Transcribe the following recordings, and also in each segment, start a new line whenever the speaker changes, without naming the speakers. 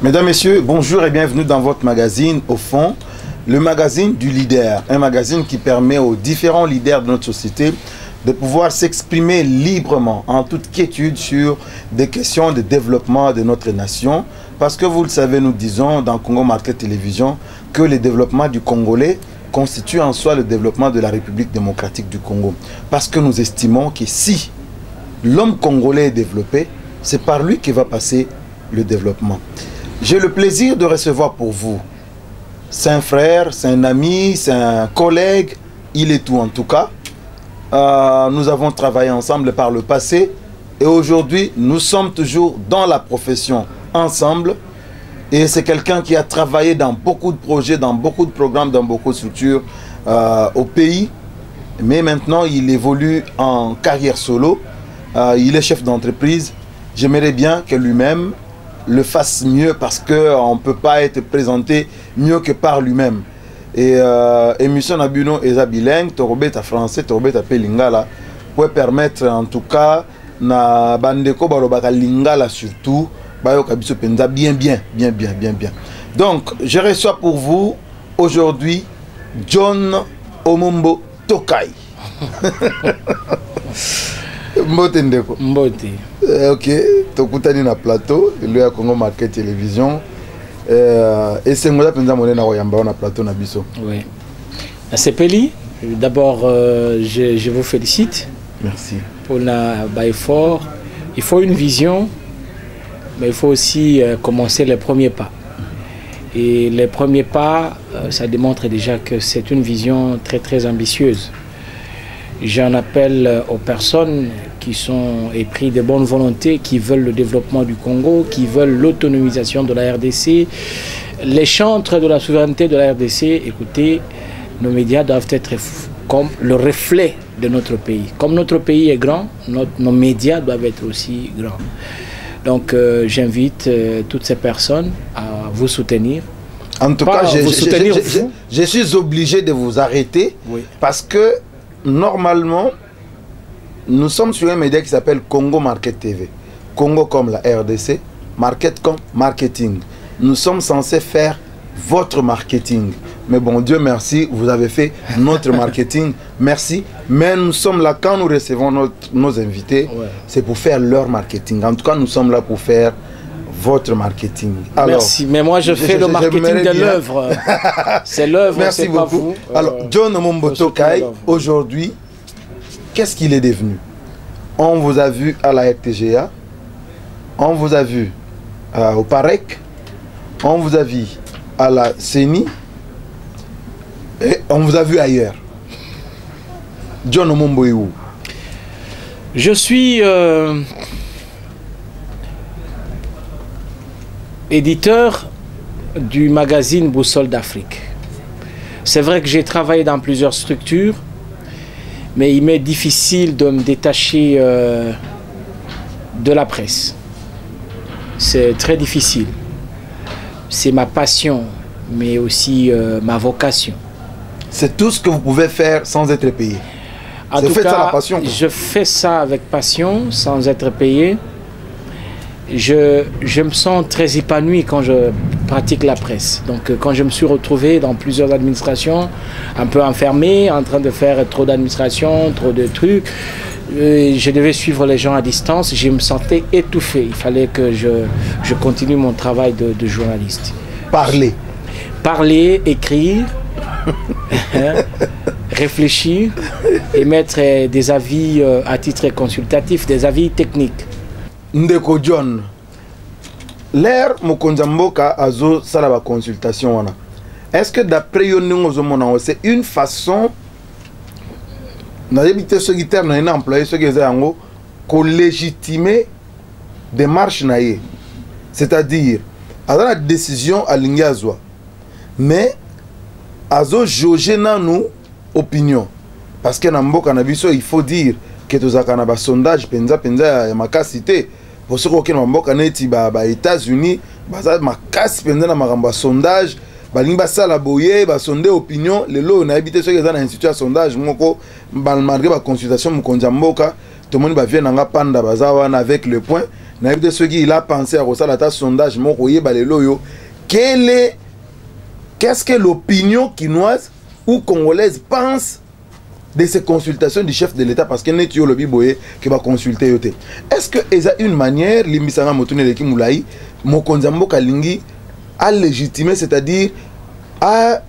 Mesdames, Messieurs, bonjour et bienvenue dans votre magazine Au fond, le magazine du leader. Un magazine qui permet aux différents leaders de notre société de pouvoir s'exprimer librement, en toute quiétude, sur des questions de développement de notre nation. Parce que vous le savez, nous disons dans Congo Market Télévision que le développement du Congolais constitue en soi le développement de la République démocratique du Congo. Parce que nous estimons que si l'homme congolais est développé, c'est par lui que va passer le développement. J'ai le plaisir de recevoir pour vous, c'est un frère, c'est un ami, c'est un collègue, il est tout en tout cas. Nous avons travaillé ensemble par le passé et aujourd'hui nous sommes toujours dans la profession ensemble. Et c'est quelqu'un qui a travaillé dans beaucoup de projets, dans beaucoup de programmes, dans beaucoup de structures au pays. Mais maintenant il évolue en carrière solo, il est chef d'entreprise. J'aimerais bien que lui-même le fasse mieux parce qu'on ne peut pas être présenté mieux que par lui-même. Et émission Nabuno et bilingue, Torobeta français, Torobeta Lingala, pour permettre en tout cas na bandeko barobaka Lingala surtout, bien. Donc, je reçois pour vous aujourd'hui John Omombo Tokai. Mbote ndeko.
Mbote.
Ok, tokutani na plateau, le ya Congo Market Télévision. Et c'est moi qui ai na plateau na biso.
Oui. Sepeli, d'abord je vous félicite.
Merci.
Pour l'effort. Il faut une vision, mais il faut aussi commencer les premiers pas. Et les premiers pas, ça démontre déjà que c'est une vision très très ambitieuse. J'en appelle aux personnes qui sont épris de bonne volonté, qui veulent le développement du Congo, qui veulent l'autonomisation de la RDC, les chantres de la souveraineté de la RDC. Écoutez, nos médias doivent être comme le reflet de notre pays. Comme notre pays est grand, nos médias doivent être aussi grands. Donc j'invite toutes ces personnes à vous soutenir.
En tout cas, je suis obligé de vous arrêter, oui, parce que normalement, nous sommes sur un média qui s'appelle Congo Market TV. Congo comme la RDC, Market comme marketing. Nous sommes censés faire votre marketing. Mais bon, Dieu merci, vous avez fait notre marketing. Merci. Mais nous sommes là, quand nous recevons nos invités, ouais, c'est pour faire leur marketing. En tout cas, nous sommes là pour faire votre marketing. Alors,
merci, mais moi je fais le marketing de l'œuvre. C'est l'œuvre,
merci beaucoup. Pas vous. Alors, John Omombo Tokai, aujourd'hui, qu'est-ce qu'il est devenu? On vous a vu à la RTGA, on vous a vu au PAREC, on vous a vu à la CENI, et on vous a vu ailleurs. John Omombo est où?
Je suis éditeur du magazine Boussole d'Afrique. C'est vrai que j'ai travaillé dans plusieurs structures, mais il m'est difficile de me détacher de la presse. C'est très difficile. C'est ma passion, mais aussi ma vocation.
C'est tout ce que vous pouvez faire sans être payé.
En tout cas, ça, la passion, je fais ça avec passion, sans être payé. Je me sens très épanoui quand je pratique la presse. Donc quand je me suis retrouvé dans plusieurs administrations, un peu enfermé, en train de faire trop d'administration, trop de trucs, je devais suivre les gens à distance, je me sentais étouffé. Il fallait que je continue mon travail de journaliste.
Parler.
Parler, écrire, réfléchir, émettre des avis à titre consultatif, des avis techniques.
Ndeko John, l'air Mokonzamboka azo salaba consultation wana. Est-ce que d'après yon c'est une façon n'habiter ce guitare n'a employé ce que zango ko légitimer démarche naie. C'est-à-dire à la décision à l'ingazwa. Mais azo jauger na nous opinion parce que na mboka na biso il faut dire que tous akana ba sondage penza ya makasité pour ceux qui ont mboka neti ba États-Unis baza makasi penza na makamba sondage balingi basala boye ba sonde opinion lelo na habité ceux qui dans institut ya sondage moko malgré ba consultation mukonza mboka tout le monde va venir nga panda baza wana avec le point naïbde ceux qui il a pensé à ça la sondage mon royer baleloyo qu'est-ce que l'opinion quinoise ou congolaise pense de ces consultations du chef de l'État parce que n'est yo lobby boye qui va consulter yote. Est-ce que il y a une manière limisanga motune leki moulai mokonzi mboka lingi à légitimer, c'est-à-dire à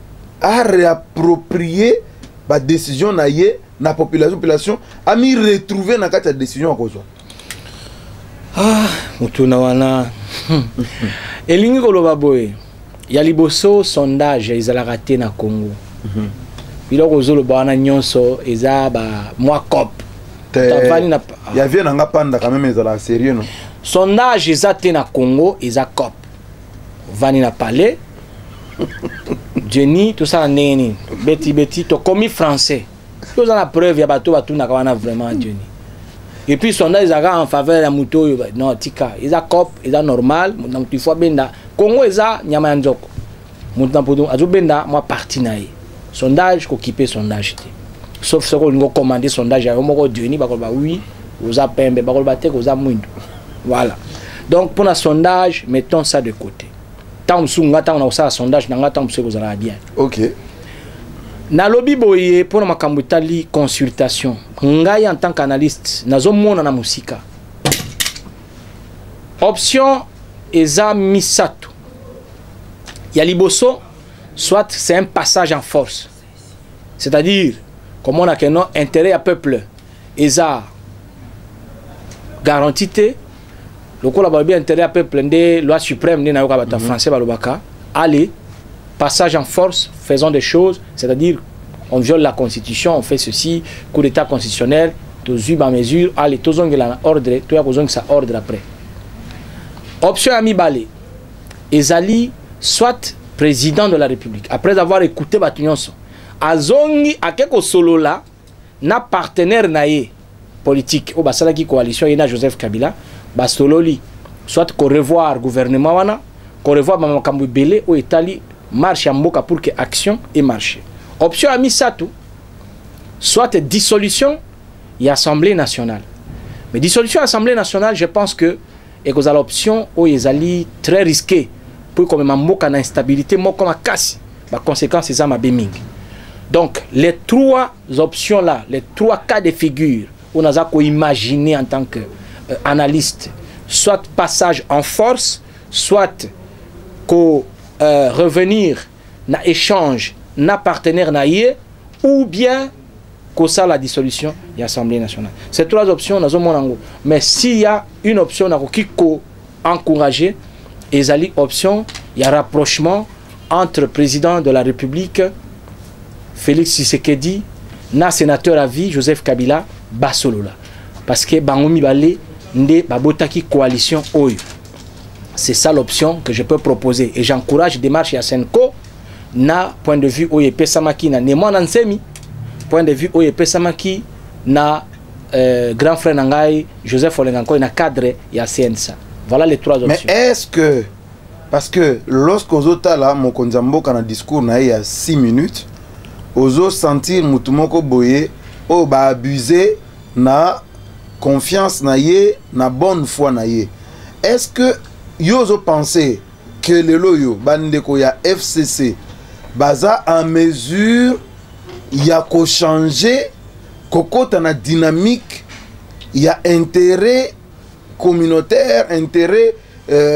réapproprier la décision naie na population a mis retrouver na kati décision à cause.
Ah, mutuna wana. Elingi koloba boye. Ya liboso sondage ezala raté na Congo. Biloko zolo bana nyonso eza ba moi cop.
Il y avait un panda quand même ezala sérieux non.
Sondage ezate na Congo eza cop. Vani na palais. Jenny tout ça neni. Beti to commis français. Tout ça la preuve ya bato na kawana vraiment Jenny. Et puis sondage ezaka en faveur ya muto non tika eza cop eza normal na mutu fois benda Congo eza nyama ya nzoko. Mutu na poto azobenda moi parti na ye. Sondage qu'occupé sondage sauf ce qu'on a commandé sondage à moko Dieu ba oui aux apembe ba ba te aux amwindo voilà donc pour un sondage mettons ça de côté tant sunga tant on a ça sondage nanga tant que vous allez bien
OK
na lobby boye pour makambo tali consultation ngai en tant qu'analyste nazo mona na musika option eza misato ya liboso. Soit c'est un passage en force. C'est-à-dire, comme on a qu'un intérêt à peuple, ESA garantie, le coup là intérêt à peuple, des lois suprêmes, des naïobata français, balobaka, allez, passage en force, faisons des choses, c'est-à-dire, on viole la constitution, on fait ceci, coup d'état constitutionnel, tous à mesure, allez, tous on a ordre, tous on ça ordre après. Option ami balé, Ezali, soit président de la République, après avoir écouté Batunyonso, Azongi a quelque solo là, na partenaire naïe politique, au basala qui coalition, il y a Joseph Kabila, basololi, soit qu'on revoir gouvernement wana, qu'on revoir Makambu Belé ou Italie, marche en boka pour que action et marche. Option à Misato, soit dissolution et Assemblée nationale. Mais dissolution Assemblée nationale, je pense que et que l'option où ils allaient très risqué. Pour comme un instabilité, moi comme casse, la conséquence c'est ça ma béming. Donc les trois options là, les trois cas de figure, on a qu'à imaginer en tant qu'analyste, soit passage en force, soit qu'au revenir na échange, na partenaire naïe, ou bien qu'au ça la dissolution de l'Assemblée nationale. Ces trois options, nous avons. Mais s'il y a une option qui peut encourager, et les options, il y a rapprochement entre le président de la République, Félix Tshisekedi, na sénateur à vie, Joseph Kabila, Basolola. Parce que Bangomi Balé, Nde Babotaki coalition Oyo. C'est ça l'option que je peux proposer. Et j'encourage des marches à Senko, na point de vue Oye Pesamaki, na Nemo Nansemi, point de vue Oye Pesamaki, na grand frère Nangai, Joseph Olenganko, na cadre et à CNSA. Voilà les trois options.
Mais est-ce que, parce que lorsque Ozota là, mon konzambo quand un discours na il y a 6 minutes, Ozo sentir mutumoko boye, o ba abuser na confiance na ye, na bonne foi na ye. Est-ce que yozo pensez que le loyo bandeko ya FCC baza en mesure ya ko changer kokota na dynamique, ya intérêt communautaire, intérêt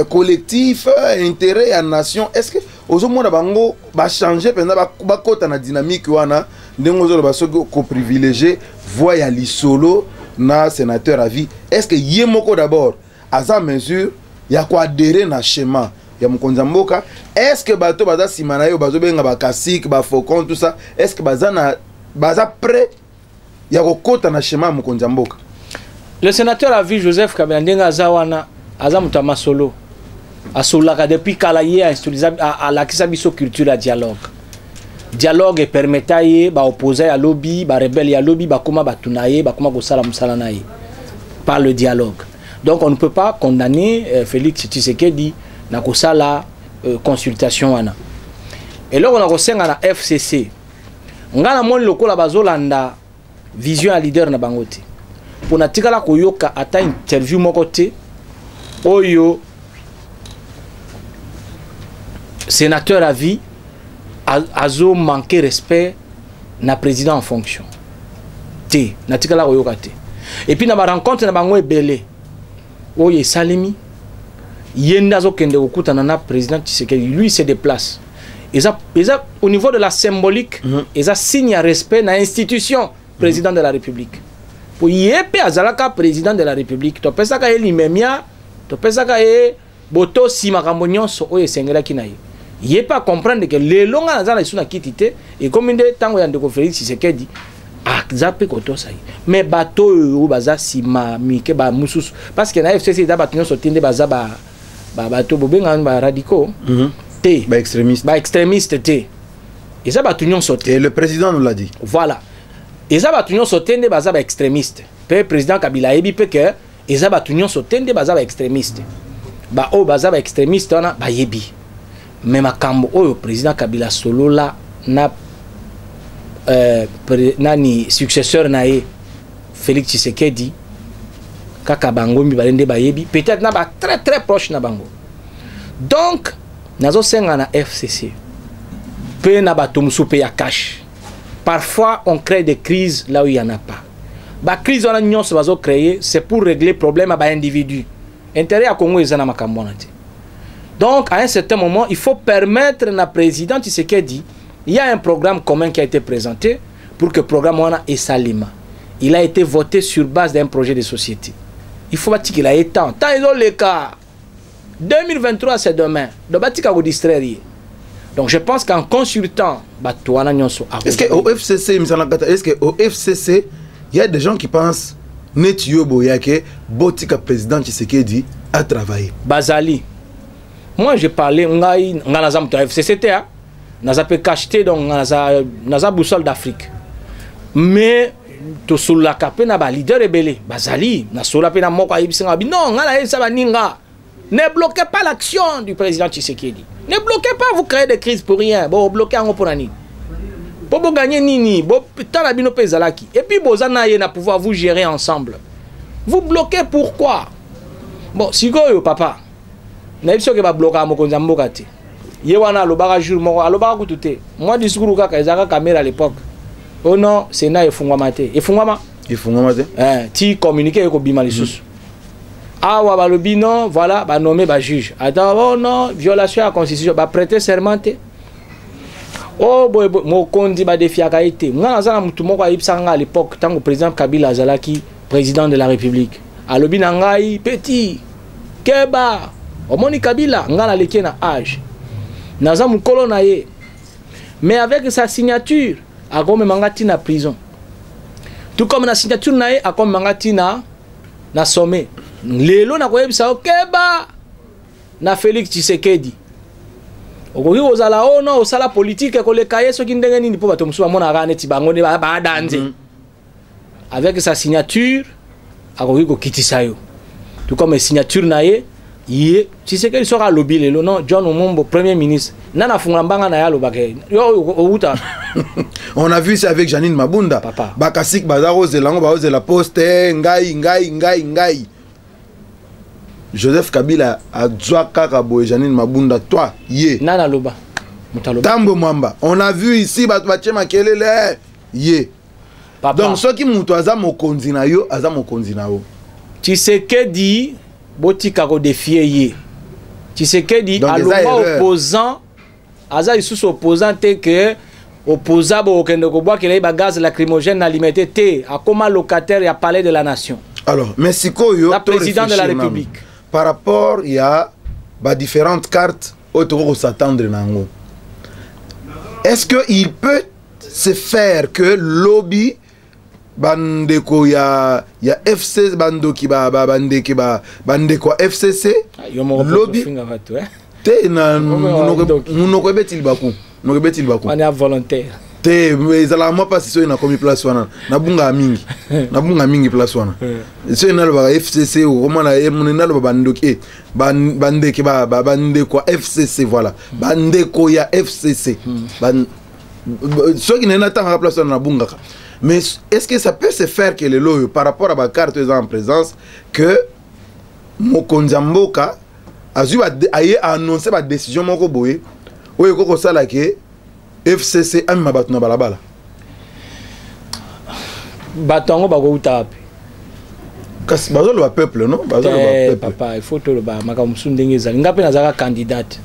collectif, intérêt à nation. Est-ce que aux hommes bango va changer pendant ba kota na dynamique wana ndengo zo ba soko ko privilégier voya li solo na sénateur à vie. Est-ce que yemoko d'abord à sa mesure ya ko adhérer na schéma ya Mokonzi Mboka? Est-ce que bato baza simana yo bazo benga ba kasik ba faucon tout ça? Est-ce que baza prêt ya ko kota na schéma ya Mokonzi Mboka?
Le sénateur a vu Joseph Kabila ndenga zawana azamutama solo asolaka depuis kalaye à la kisabiso culture à dialogue permettaye ba opposer à lobby ba rebelle à lobby ba koma batunaye ba koma ko sala musala naye par le dialogue. Donc on ne peut pas condamner Félix Tshisekedi na ko sala consultation wana. Et là on a resenga na FCC ngana mon lokola bazolanda vision à leader na bangote. Pour natikala koyoka ata interview mokote oyo sénateur à vie azo manqué respect na président en fonction te natikala oyoka te et puis na ba rencontre na bango ebele oyo salimi yenda zo kende kokutana na président Tshisekedi lui se déplace et ça au niveau de la symbolique et ça signe à respect na institution président de la République pour yépe azalaka président de la République to pesa ka elimemia to pesa ka e boto si makambo nyonso oyo sengela kinaye il pas comprendre que les longs na suna kitité et comme de tango ya ndeko Félix Tshisekedi a zappé koto ça mais bateau ou baza sima mike ba mususu parce que na FCC da batunyo sotinde baza ba bateau bobenga ba radicaux té
ba extrémiste
té et ça batunyo soté
et le président nous l'a dit
voilà et ça batunyo sotinde baza ba extrémiste pe président Kabila ebi pe que et ça batunyo sotinde baza ba extrémiste ba o baza ba extrémiste ona ba yebi mais makambo oyo président Kabila solo la na nani successeur nae Félix Tshisekedi kaka bango mi balende bayebi peut-être na ba très proche na bango donc nazo senga na FCC pe na bato musupe ya cash parfois on crée des crises là où il y en a pas ba crise on a nyonso bazo créer c'est pour régler problème ba individu intérêt à Congo ezana makambo na te. Donc, à un certain moment, il faut permettre à la présidente Tshisekedi, il y a un programme commun qui a été présenté pour que le programme est salima. Il a été voté sur base d'un projet de société. Il faut qu'il ait tant. Tant ils ont les cas. 2023, c'est demain. Donc, je pense qu'en consultant,
est-ce qu'au FCC, il y a des gens qui pensent Netio Boyake, Botika président Tshisekedi, a travaillé.
Bazali. Moi, j'ai parlé, ngana FCCT, naza pe cacheté donc naza boussole d'Afrique. Mais to sula kapé na ba leader rebelle, Bazali, na sula pe na moko ayibisinga bi non, ngala esa baninga. Ne bloquez pas l'action du président Tshisekedi. Ne bloquez pas, vous créez des crises pour rien. Bon, bloquez en pour nani. Pour gagner nini, bon tant la bino pe zalaki. Et puis bozana ye na pouvoir vous gérer ensemble. Vous bloquez pourquoi? Bon, sigoyo papa. Na biso ke ba bloquer mokonza mboka te. Ye wana alobaka jour moko alobaka kutute. Moi discours kaka ezaka caméra à l'époque. Oh non, Sénat efungwama te. Efungwama
te.
Ti communiquer ko bima lisusu. Awa balobi non, voilà, ba nommer ba juge. Attends, oh non, violation à la constitution, ba prêter serment te. Oh boy mokondi ba defiaka ite. Ngana zana mutu moko ayibsanga à l'époque tant que président Kabila azalaki président de la République. Alobi na ngai petit Keba Omoni Kabila, ngala leki na âge. Naza mukolo na ye. Mais avec sa signature, a comme mangati na prison. Tout comme la signature na ye, a comme mangati na sommet. Lelo na koyebisa Keba na Félix Tshisekedi. Okoki ozala ono osala politique ko le kaye soki ndenge nini po bato musuba mona rane ti bango ne ba danze. Avec sa signature, a koki ko kitisa yo. Tout comme signature na ye Yé, tu sais qu'il sera lobby le non John Omombo premier ministre nana fungambanga na yalo bake yo uta.
On a vu ça avec Janine Mabunda
papa
bakasik bazaro zelango baoze la poste ngai Joseph Kabila a kaka boy Janine Mabunda toi yé
nana loba mutaloba
Tambo Mwamba on a vu ici batche makelele yé papa donc ceux qui muto aza mokonzi na yo aza mokonzi na yo
Tshisekedi botika ko défier ye. Tshisekedi aloma opposant aza isusu opposant te que opposant bo kende ko boa kele ba gaz lacrymogène alimenter te akoma locataire ya palais de la nation.
Alors mais sikoyo
la président de la République
par rapport il y a ba différentes cartes autour s'attendre nango. Est-ce que il peut se faire que lobby bandeko ya FC bandoki bandeko FCC lobby te na munoko betil baku
on est volontaire
te ezala moi pas si na komi place wana na bunga mingi place wana so na lo FCC o comment na munena lo bandoki bandeki bandeko FCC voilà bandeko ya FCC so qui n'a pas place wana na bunga. Mais est-ce que ça peut se faire que les lois par rapport à ma carte en présence que mokonzi mboka azui aye annoncer ba décision moko boye oyo koko sala ke FCC amima bato na balabala
batongo bako utapi
kasi bazolo ba peuple non bazolo ba peuple
papa il faut to le ba makamusu ndenge ezali ngape nazaka candidate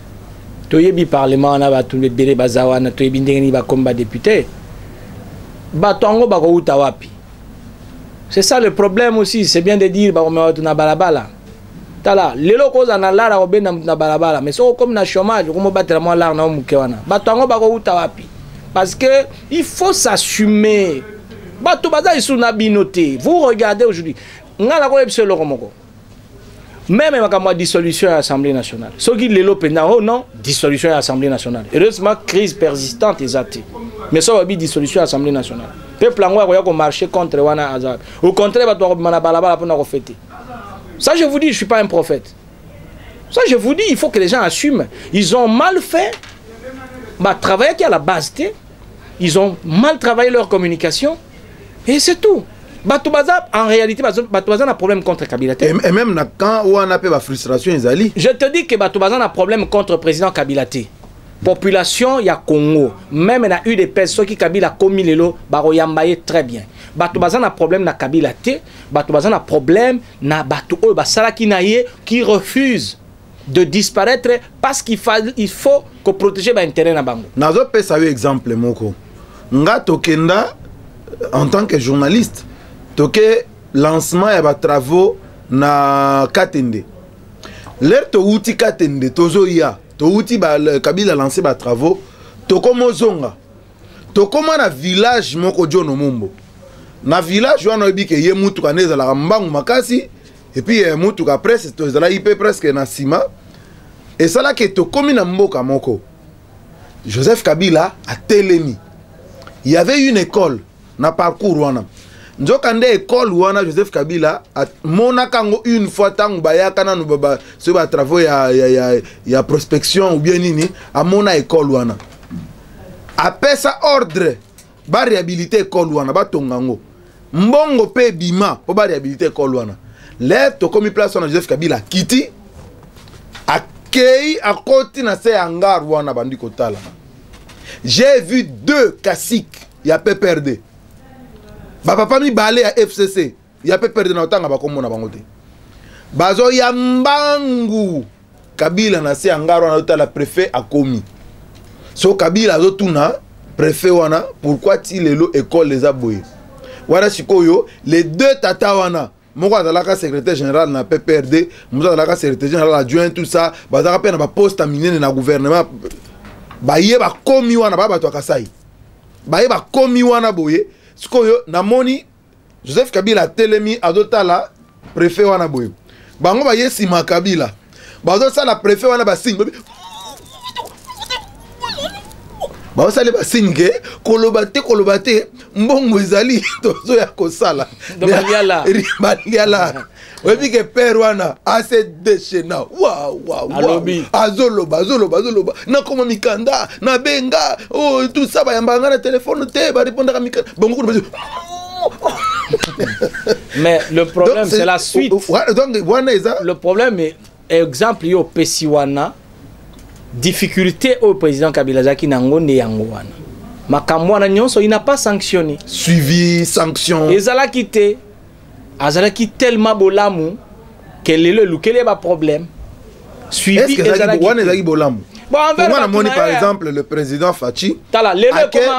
toyebi parlement na bato bele bazawana toyebi ndenge ni ba komba député batongo bako utapi. C'est ça le problème aussi, c'est bien de dire na balabala. Tala, lelo koza na lara obe na balabala, mais so comme na chômage, comme battre moi lara na mukewana. Batongo bako uta wapi. Parce que il faut s'assumer. Bato baza isu na binoté. Vous regardez aujourd'hui, ngala ko ebse lokomoko. Même makamwa dissolution à l'Assemblée nationale. Ce qui lelo pena oh non, dissolution à l'Assemblée nationale. Heureusement crise persistante exacte. Mais ça va bien dissolution à l'Assemblée nationale. Peuple angwa ko marcher contre wana azab. Au contraire, bato mana balabala pour na fêter. Ça je vous dis, je suis pas un prophète. Ça je vous dis, il faut que les gens assument. Ils ont mal fait travailler qui à la base. Ils ont mal travaillé leur communication et c'est tout. Batobaza, en réalité, Batobaza a un problème contre Kabila.
Et même quand on a la frustration,
je te dis que Batobaza a un problème contre le président Kabila. Population, il y a Congo. Même il y a eu des personnes qui Kabila commis les lots, Baroyambaye très bien. Batobaza a un problème na Kabila. Batobaza a un problème na Bato qui refuse de disparaître parce qu'il faut que protéger l'intérêt na bango.
Nazo pesa un exemple moko. Nga tokenda en tant que journaliste. Toke lancement ya ba travaux na Katende. L'air to outi Katende tozo ya to outi ba Kabila lancé ba travaux to komo zonga. To koma na village moko jono mumbo. Na village wana obi ke ye mutu kaneza la mbangu makasi et puis mutu ka presse to zala ipe presque na sima. Et ça là que to komi na mboka moko. Joseph Kabila a telemi. Il y avait une école na parcours wana. Nzokande école wana Joseph Kabila a monakango une fois tango bayaka na baba ce ba travaux ya prospection ou bien nini a mona école wana. Après ça ordre ba réhabiliter école wana ba tongango. Mbongo pe bima po ba réhabiliter école wana. Là to komi place na Joseph Kabila kiti akei akoti na se hangar wana bandi kotala. J'ai vu 2 classiques ya PPRD. Papa mi balé à FCC, il y a pas perdu dans temps ba komo na bangote. Bazo ya mbangu Kabila na se angaro na la préfet a commis. So Kabila zo tuna préfet wana pourquoi ti lelo école les aboyé. Wana sikoyo les 2 tata wana moko azalaka secrétaire général na PPRD, moko azalaka secrétaire général adjoint tout ça, bazaka pe na ba poste minene na gouvernement. Ba ye ba komi wana ba bato akasai. Ba ye ba komi wana boye. Sikoyo namoni Joseph Kabila telemi adotala préfet wana boyo. Bango ba yesi ma Kabila. Bazo sala préfet wana ba signe. Bazo sala ba signe ke kolobate mbongo ezali tozo ya kosala. Baliala. Webi ke père wana assez déchaînant. Waouh. Azoloba. Na koma mikanda, na benga, oh tout ça ba yambanga na téléphone te ba répondre à mikanda. Bongo.
Mais le problème c'est la suite. Le problème est exemple yo pesiwana difficulté au président Kabila Zaki nango ne yango wana. Makamwana nyonso il n'a pas sanctionné.
Suivi, sanction.
Ezala quitté. Azalaki tellement bolamu que le quel est le problème. Suivi
Ezalaki bolamu. Bon, par exemple le président Fachi. Tala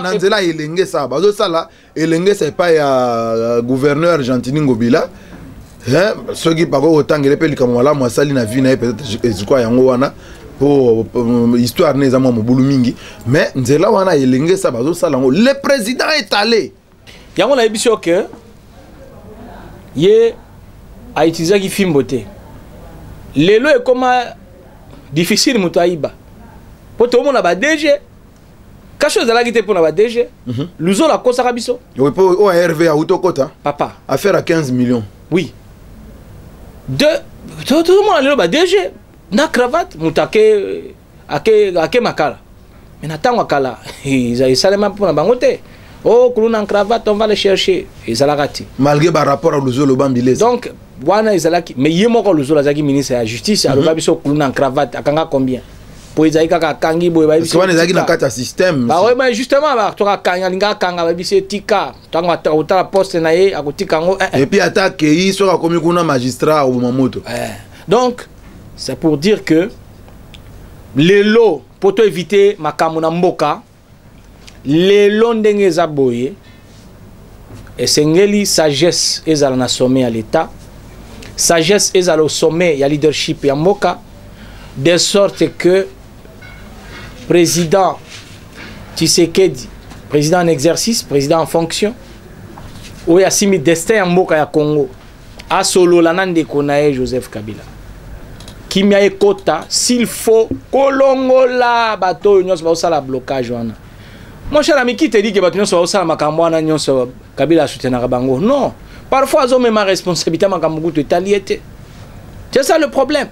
nanzela elenge sa bazo sala elenge c'est pas ya gouverneur Argentine Ngobila. Hein, ceux qui pako otangele pe likamwala mwasali na vie na peut-être ezikwa yango wana pour histoire neza mo mobulu mingi mais nzela wana elenge sa bazo sala ngo le président est allé.
Yango na ebiso que Yé a utilisé qui film beauté. Lelo est comme difficile mutaïba. Pour tout le monde a DG. Quelque chose de la guité pour la DG. L'uso la cosa rabiso.
Oui pour ORV à Outokota.
Papa.
Affaire à 15 millions.
Oui. Tout le monde a le DG. Na cravate mutake ake makala. Mais n'attends makala. Ils a salema pour la bangote. Oh, qu'on a en cravate, on va le chercher. Et ça l'a raté.
Malgré par rapport à l'uso le bambilé.
Donc, wana ezalaki mais yemoko lozola zaki ministre ya justice aloba biso kuluna en cravate akanga combien po ezali kaka kangi boye ba biso
wana ezalaki na kati ya système
ba ouais mais justement ba toka kanga linga kanga ba biso tika tango atala poste na ye akotika ngo
et puis attaque yi soka komi kuna magistrat au mamoto
donc c'est pour dire que les lots pour éviter makambo na mboka les lots ndenge eza boye esengeli sagesse ezala na sommet à l'état sagesse ezala au sommet ya leadership ya mboka de sorte que président Tshisekedi, président en exercice, président en fonction, ou ya simi destin ya mboka ya Congo a solo la nande konae Joseph Kabila kimia ekota s'il faut kolongola bato nyonso ba osala blocage wana. Mon cher ami, qui te dit que bato nyonso ba osala makambo wana nyonso Kabila soutenaka bango? Non, parfois ils ont même ma responsabilité makambo kutu etaliete. C'est ça le problème.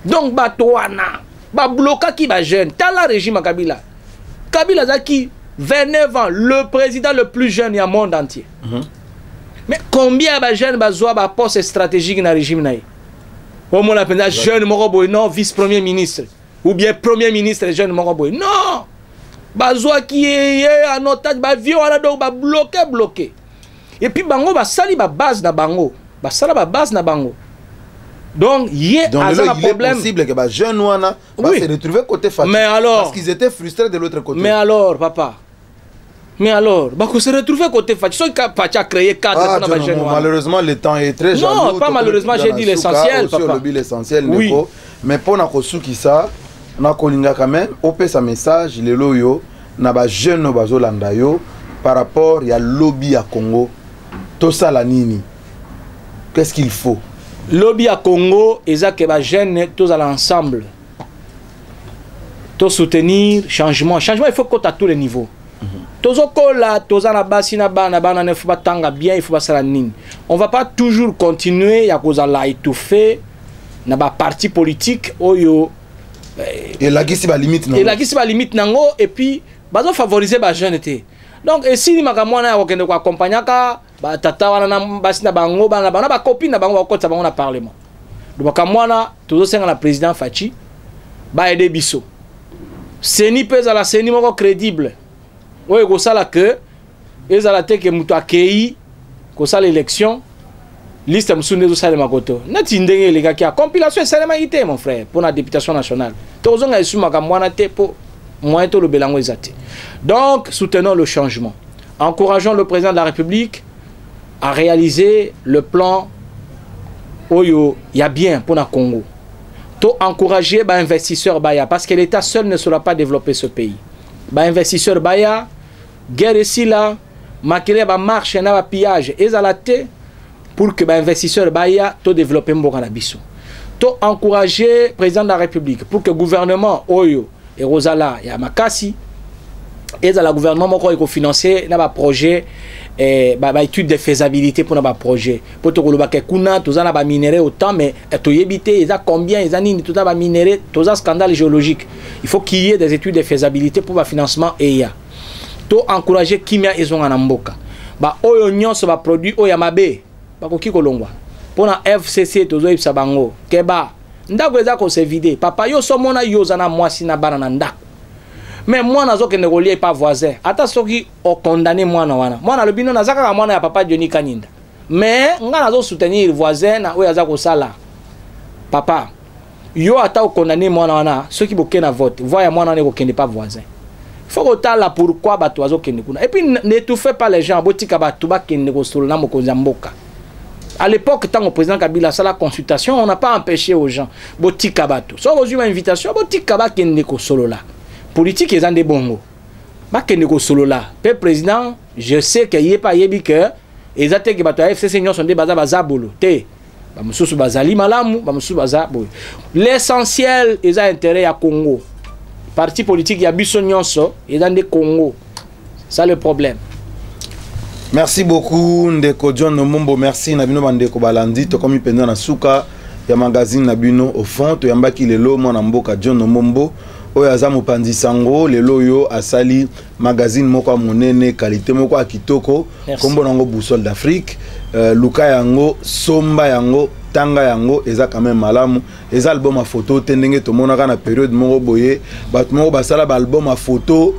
Donc bato wana ba bloquer qui ba jeune tala régime à Kabila. Kabila zaki 29 ans, le président le plus jeune du monde entier. Mais combien de jeunes ont un poste stratégique dans le régime? Au moins, la jeune Moroboy, non, vice-premier ministre. Ou bien premier ministre, jeune Moroboy. Non! Bazoa qui est en otage, bloqué. Et puis, bango, sali base na bango. Sala base na bango. Donc, il y a un problème.
C'est possible que les jeunes se retrouvent côté fatigué.
Mais alors,
parce qu'ils étaient frustrés de l'autre côté.
Mais alors, papa, qu'on se retrouve côté fatigué. Ils ont créé 4
jeunes. Malheureusement, le temps est très jaloux.
Non, pas malheureusement, j'ai dit l'essentiel, papa.
L'essentiel,
oui.
Mais pour nous, ça, on a quand même, on peut ce message, les loyaux, na ba jeunes no bazolanda yo par rapport à lobby à Congo. Tout ça la nini. Qu'est-ce qu'il faut?
Lobby à Congo, et ça que les jeunes tous à l'ensemble. Tous soutenir changement. Changement, il faut qu'on à tous les niveaux. Tous là, tous à la base, il faut pas tanga bien, il faut pas ça nini. On va pas toujours continuer à cause de étouffer na ba parti politique oyo.
Et la guise limite
nango. Et la guise limite nango et puis bazo favoriser ba jeune été. Donc et si makamwana ya kokende ko accompagner ka ba tata wana na basi na bango bana ba copine na bango ba kotsa bango na parlement. Donc makamwana tozo senga la président Fachi ba aider biso. Seni pesa la seni moko crédible. Oyo ko sala que ezala te ke muto akei ko sala élection liste msunde zo sala makoto. Na tindenge les gars qui a compilation seulement ité mon frère pour la députation nationale. Tozo nga isu makamwana te pour moyen to le belango ezate. Donc soutenons le changement. Encourageons le président de la République à réaliser le plan Oyo y a bien pour le Congo. To encourager les investisseurs Baya parce que l'État seul ne saura pas développer ce pays. Les investisseurs Baya, guerre ici là, maquiller ba marche na ba pillage ezalate pour que les investisseurs Baya to développer mbokana biso. To encourager le président de la République pour que le gouvernement Oyo et Rosala ya makasi et dans le gouvernement qui financer un projet étude de faisabilité pour un projet pour que le kuna tout ça minerai autant mais to yebité ils a combien ils a ni tout ça minerai tout ça scandale géologique il faut qu'il y ait des études de faisabilité pour le financement et ya to encourager kimia ils ont en mboka ba oyo nyonso ba produit oya mabe ba ko kikolongwa pour na FCC to zo ibsa bango keba ndako eza ko se vider papa yo so mona yo zana mwasi na bana na ndako. Mais moi nazo kende kolia pas voisin. Ata soki o condamné mwana wana. Mwana le bino nazaka ka mwana ya papa Johnny Kaninda. Mais nga nazo soutenir voisin na oya za ko sala. Papa, yo ata o condamné mwana wana, soki boke na vote, voya mwana ne ko kende pas voisin. Faut que tala pourquoi bato azo kende kuna. Et puis n'étouffez pas les gens, botika bato ba kende ko solo na mokonzi mboka. À l'époque, tant au président Kabila a la consultation, on n'a pas empêché aux gens. Botika bato. So vous une invitation, botika ba kende ko solo là. Politique est dans des bons ba kende ko solo là. Le président, je sais qu'il y a pas yebi que les attaques que bato FCC sont des baza bolo. Té. Ba mususu bazali malamu, ba mususu baza boy. L'essentiel est intérêt à Congo. Parti politique ya biso nyonso est dans des Congo. Ça le problème.
Merci beaucoup Ndeko John Nomombo, merci Nabino Bandeko Balandi, to komi pendant na suka ya magazine Nabino au fond, to yambaki lelo mwana mboka John Nomombo, oyo aza mopanzi sango lelo yo asali magazine moko monene qualité moko a kitoko kombo nango Boussole d'Afrique luka yango somba yango tanga yango eza quand même malamu eza album a photo tendenge to monaka na période moko boye bato moko basala ba album a photo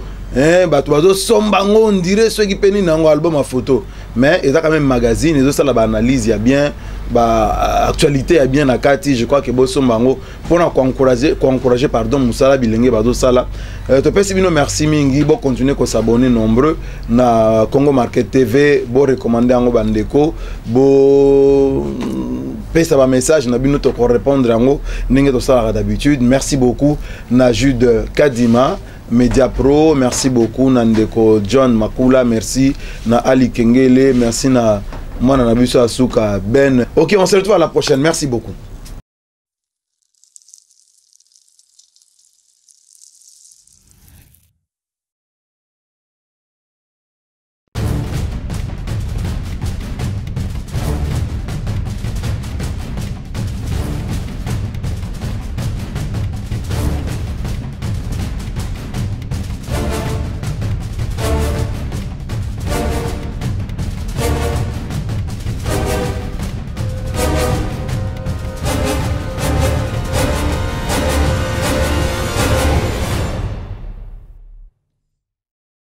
bato bazo somba ngo on dirait ceux qui peni nango album a photo mais eza quand même magazine ezo sala ba analyse ya bien ba actualité ya bien na kati je crois que bo somba ngo pona ko encourager pardon musala bilenge bazo sala to pesi bino merci mingi bo continuer ko s'abonner nombreux na Congo Market TV bo recommander ngo bandeko bo pesa ba message na bino to ko répondre ngo ndenge to sala d'habitude merci beaucoup na Jude Kadima Media Pro, merci beaucoup Nandeko John Makula, merci na Ali Kengele, merci na Mwana Nabiso Asuka Ben. Ok, on se retrouve à la prochaine. Merci beaucoup.